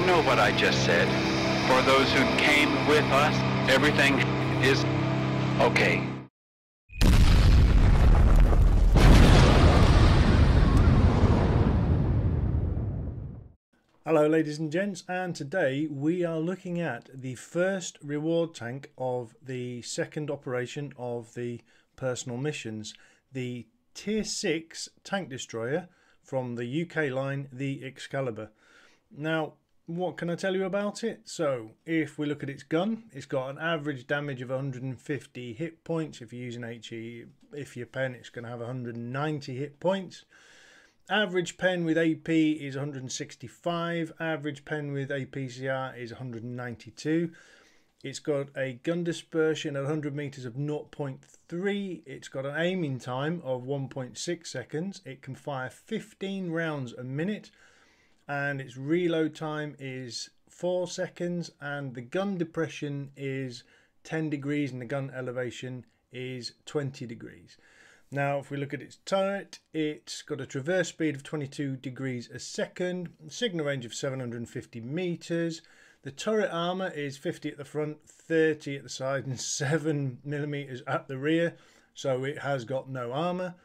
know what I just said. For those who came with us, everything is okay. Hello ladies and gents, and today we are looking at the first reward tank of the second operation of the personal missions, the Tier 6 Tank Destroyer from the UK line, the Excalibur. Now, what can I tell you about it? So, if we look at its gun, it's got an average damage of 150 hit points. If you're using HE, if your pen, it's going to have 190 hit points. Average pen with AP is 165. Average pen with APCR is 192. It's got a gun dispersion at 100 meters of 0.3. It's got an aiming time of 1.6 seconds. It can fire 15 rounds a minute, and its reload time is 4 seconds, and the gun depression is 10 degrees and the gun elevation is 20 degrees. Now, if we look at its turret, it's got a traverse speed of 22 degrees a second, signal range of 750 meters. The turret armor is 50 at the front, 30 at the side, and 7 millimeters at the rear. So it has got no armor,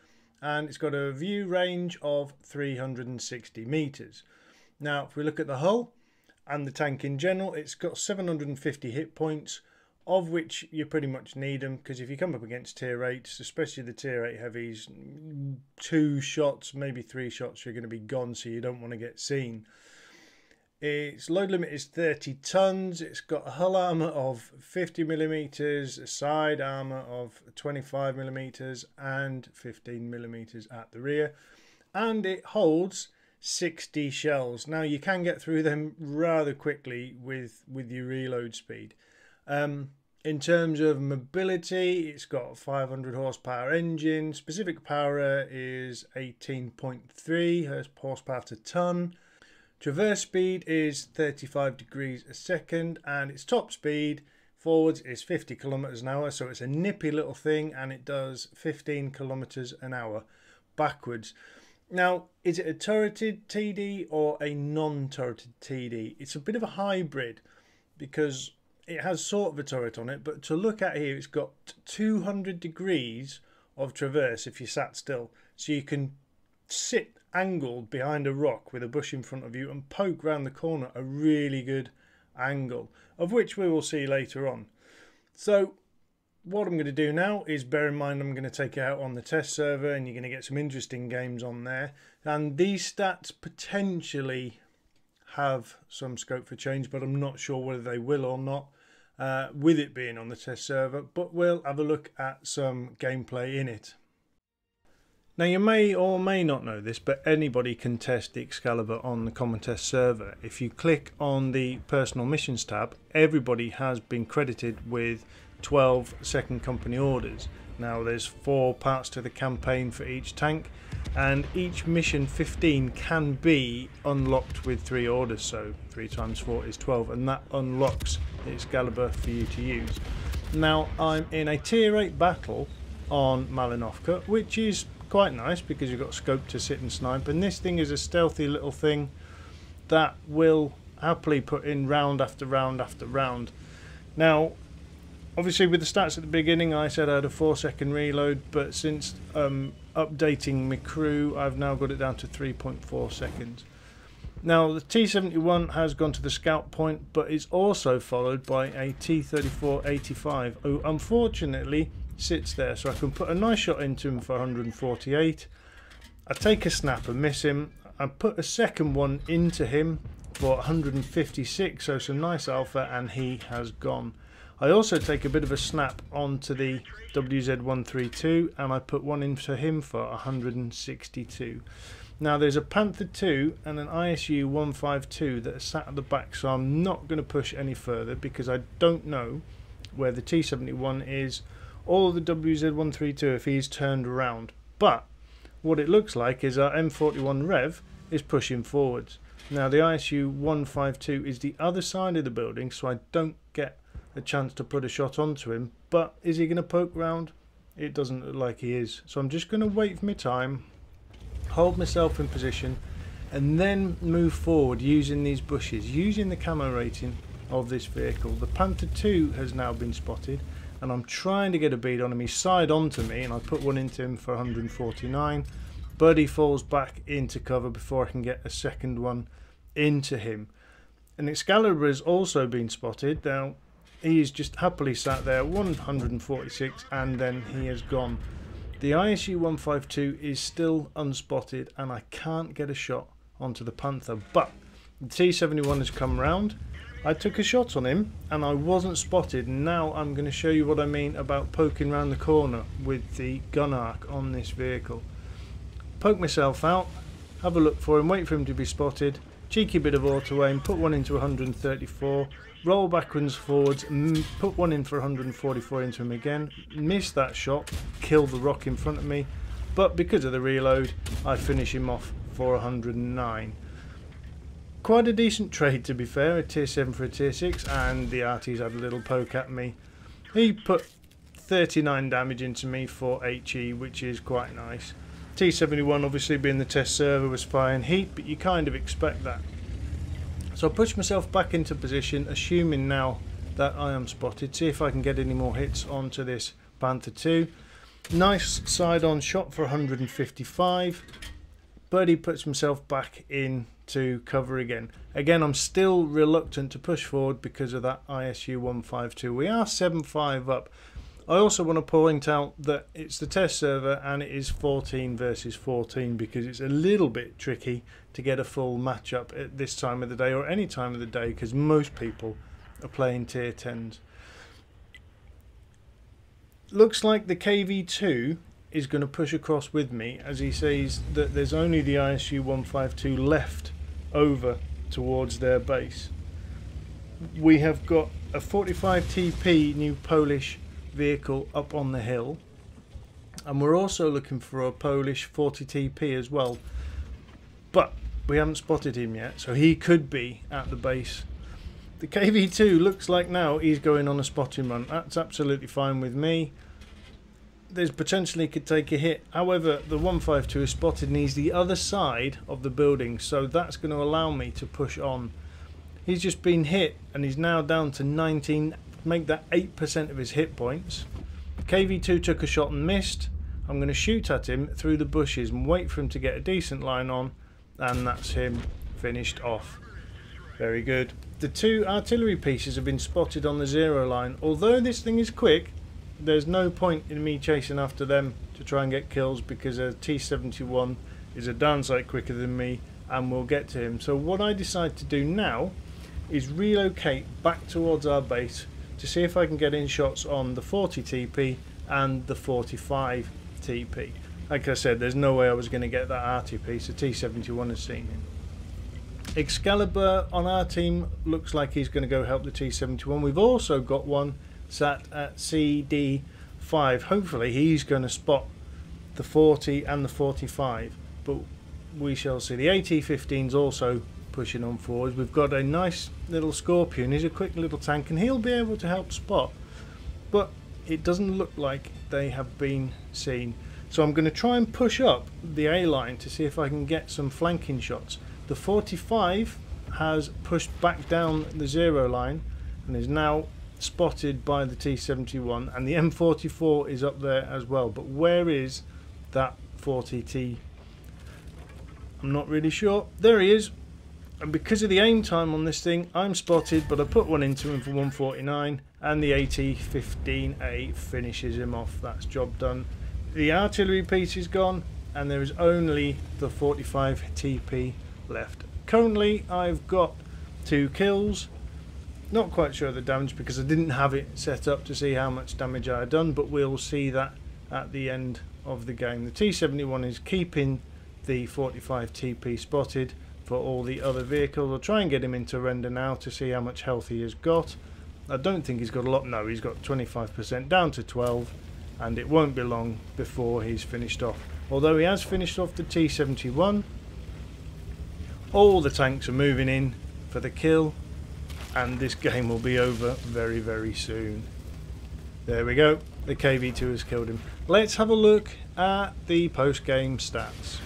and it's got a view range of 360 meters. Now, if we look at the hull and the tank in general, it's got 750 hit points, of which you pretty much need them, because if you come up against tier 8s, especially the tier 8 heavies, 2 shots, maybe 3 shots, you're going to be gone, so you don't want to get seen. Its load limit is 30 tons. It's got a hull armor of 50 millimeters, a side armor of 25 millimeters, and 15 millimeters at the rear, and it holds 60 shells. Now, you can get through them rather quickly with your reload speed. In terms of mobility, it's got a 500 horsepower engine. Specific power is 18.3 horsepower to ton. Traverse speed is 35 degrees a second, and its top speed forwards is 50 kilometers an hour. So it's a nippy little thing, and it does 15 kilometers an hour backwards. Now, is it a turreted TD or a non-turreted TD? It's a bit of a hybrid, because it has sort of a turret on it, but to look at here, it's got 200 degrees of traverse if you sat still. So you can sit angled behind a rock with a bush in front of you and poke round the corner, a really good angle, of which we will see later on. So what I'm going to do now is, bear in mind, I'm going to take it out on the test server, and you're going to get some interesting games on there. And these stats potentially have some scope for change, but I'm not sure whether they will or not with it being on the test server. But we'll have a look at some gameplay in it. Now, you may or may not know this, but anybody can test the Excalibur on the common test server. If you click on the personal missions tab, everybody has been credited with 12 second company orders. Now, there's 4 parts to the campaign for each tank, and each mission 15 can be unlocked with 3 orders, so 3 times 4 is 12, and that unlocks the Excalibur for you to use. Now, I'm in a tier 8 battle on Malinovka, which is quite nice because you've got scope to sit and snipe, and this thing is a stealthy little thing that will happily put in round after round after round. Now, obviously, with the stats at the beginning, I said I had a 4-second reload, but since updating my crew, I've now got it down to 3.4 seconds. Now, the T71 has gone to the scout point, but it's also followed by a T34-85, who unfortunately sits there, so I can put a nice shot into him for 148. I take a snap and miss him. I put a second one into him for 156, so some nice alpha, and he has gone. I also take a bit of a snap onto the WZ132, and I put one into him for 162. Now, there's a Panther 2 and an ISU 152 that are sat at the back, so I'm not going to push any further because I don't know where the T71 is or the WZ132 if he's turned around. But what it looks like is our M41 Rev is pushing forwards. Now, the ISU 152 is the other side of the building, so I don't get a chance to put a shot onto him. But is he going to poke round? It doesn't look like he is. So I'm just going to wait for my time, hold myself in position, and then move forward using these bushes, using the camo rating of this vehicle. The Panther 2 has now been spotted, and I'm trying to get a bead on him. He's side onto me, and I put one into him for 149, but he falls back into cover before I can get a second one into him. An Excalibur has also been spotted. Now he's just happily sat there, 146, and then he has gone. The ISU 152 is still unspotted, and I can't get a shot onto the Panther, but the T71 has come round. I took a shot on him and I wasn't spotted. Now I'm going to show you what I mean about poking round the corner with the gun arc on this vehicle. Poke myself out, have a look for him, wait for him to be spotted, cheeky bit of auto aim, put one into 134, roll backwards forwards, put one in for 144 into him again, miss that shot, kill the rock in front of me, but because of the reload I finish him off for 109. Quite a decent trade, to be fair, a tier 7 for a tier 6, and the arties had a little poke at me. He put 39 damage into me for HE, which is quite nice. T71 obviously being the test server was firing heat, but you kind of expect that. So I pushed myself back into position, assuming now that I am spotted. See if I can get any more hits onto this Panther 2. Nice side on shot for 155. But he puts himself back into cover again. Again, I'm still reluctant to push forward because of that ISU 152. We are 7-5 up. I also want to point out that it's the test server and it is 14 versus 14 because it's a little bit tricky to get a full matchup at this time of the day or any time of the day because most people are playing tier 10s. Looks like the KV2 is going to push across with me as he says that there's only the ISU 152 left over towards their base. We have got a 45 TP new Polish vehicle up on the hill, and we're also looking for a Polish 40 TP as well, but we haven't spotted him yet, so he could be at the base. The KV2 looks like now he's going on a spotting run. That's absolutely fine with me. There's potentially could take a hit. However, the 152 is spotted and he's the other side of the building, so that's going to allow me to push on. He's just been hit and he's now down to 19, make that 8% of his hit points. KV2 took a shot and missed. I'm going to shoot at him through the bushes and wait for him to get a decent line on, and that's him finished off. Very good. The two artillery pieces have been spotted on the 0 line. Although this thing is quick, there's no point in me chasing after them to try and get kills because a T71 is a darn sight quicker than me and will get to him. So what I decide to do now is relocate back towards our base to see if I can get in shots on the 40 TP and the 45 TP. Like I said, there's no way I was going to get that RT piece. The T71 has seen him. Excalibur on our team looks like he's going to go help the T71. We've also got one sat at CD5. Hopefully he's going to spot the 40 and the 45, but we shall see. The AT-15's also pushing on forwards. We've got a nice little Scorpion. He's a quick little tank and he'll be able to help spot, but it doesn't look like they have been seen. So I'm going to try and push up the A line to see if I can get some flanking shots. The 45 has pushed back down the 0 line and is now spotted by the T71, and the M44 is up there as well, but where is that 40T? I'm not really sure. There he is, and because of the aim time on this thing I'm spotted, but I put one into him for 149 and the AT-15A finishes him off. That's job done. The artillery piece is gone and there is only the 45 TP left. Currently I've got 2 kills. Not quite sure of the damage because I didn't have it set up to see how much damage I had done, but we'll see that at the end of the game. The T71 is keeping the 45 TP spotted for all the other vehicles. I'll try and get him into render now to see how much health he has got. I don't think he's got a lot. No, he's got 25% down to 12, and it won't be long before he's finished off. Although he has finished off the T71, all the tanks are moving in for the kill, and this game will be over very, very soon. There we go. The KV2 has killed him. Let's have a look at the post-game stats.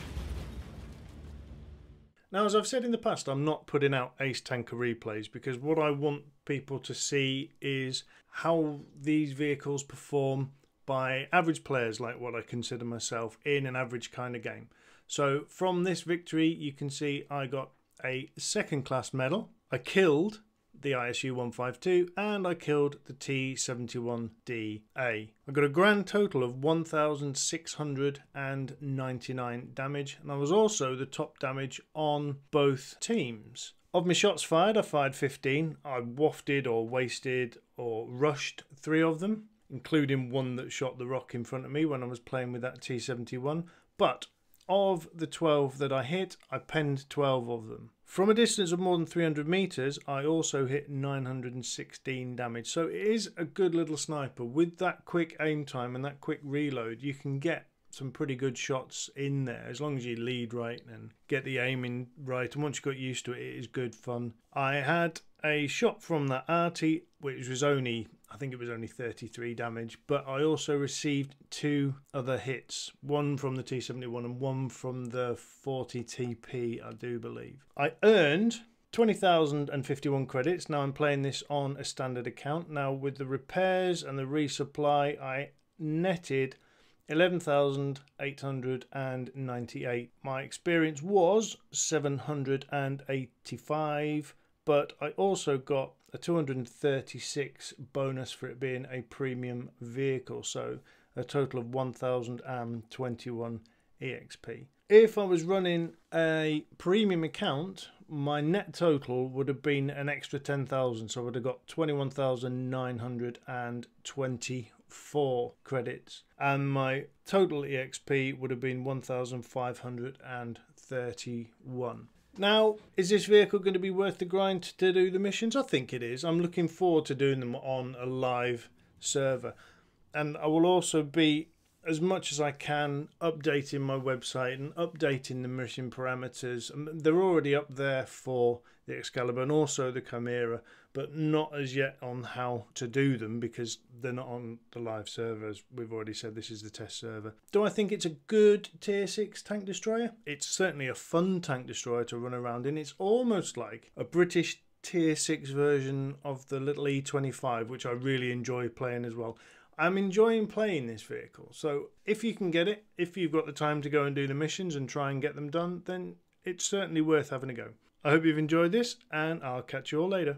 Now, as I've said in the past, I'm not putting out Ace Tanker replays because what I want people to see is how these vehicles perform by average players, like what I consider myself, in an average kind of game. So from this victory, you can see I got a second class medal. I killed the ISU 152 and I killed the T71DA. I got a grand total of 1,699 damage, and I was also the top damage on both teams. Of my shots fired, I fired 15. I wafted or wasted or rushed 3 of them, including one that shot the rock in front of me when I was playing with that T71. But of the 12 that I hit, I penned 12 of them. From a distance of more than 300 meters, I also hit 916 damage. So it is a good little sniper. With that quick aim time and that quick reload, you can get some pretty good shots in there as long as you lead right and get the aiming right. And once you got used to it, it is good fun. I had a shot from that arty, which was only, I think it was only 33 damage, but I also received 2 other hits, one from the T71 and one from the 40 TP, I do believe. I earned 20,051 credits. Now I'm playing this on a standard account. Now with the repairs and the resupply, I netted 11,898. My experience was 785, but I also got a 236 bonus for it being a premium vehicle, so a total of 1,021 EXP. If I was running a premium account, my net total would have been an extra 10,000, so I would have got 21,924 credits, and my total EXP would have been 1,531. Now, is this vehicle going to be worth the grind to do the missions? I think it is. I'm looking forward to doing them on a live server. And I will also be, as much as I can, updating my website and updating the mission parameters. They're already up there for the Excalibur and also the Chimera, but not as yet on how to do them because they're not on the live servers. We've already said this is the test server. Do I think it's a good tier 6 tank destroyer? It's certainly a fun tank destroyer to run around in. It's almost like a British tier 6 version of the little E25, which I really enjoy playing as well. I'm enjoying playing this vehicle, so if you can get it, if you've got the time to go and do the missions and try and get them done, then it's certainly worth having a go. I hope you've enjoyed this, and I'll catch you all later.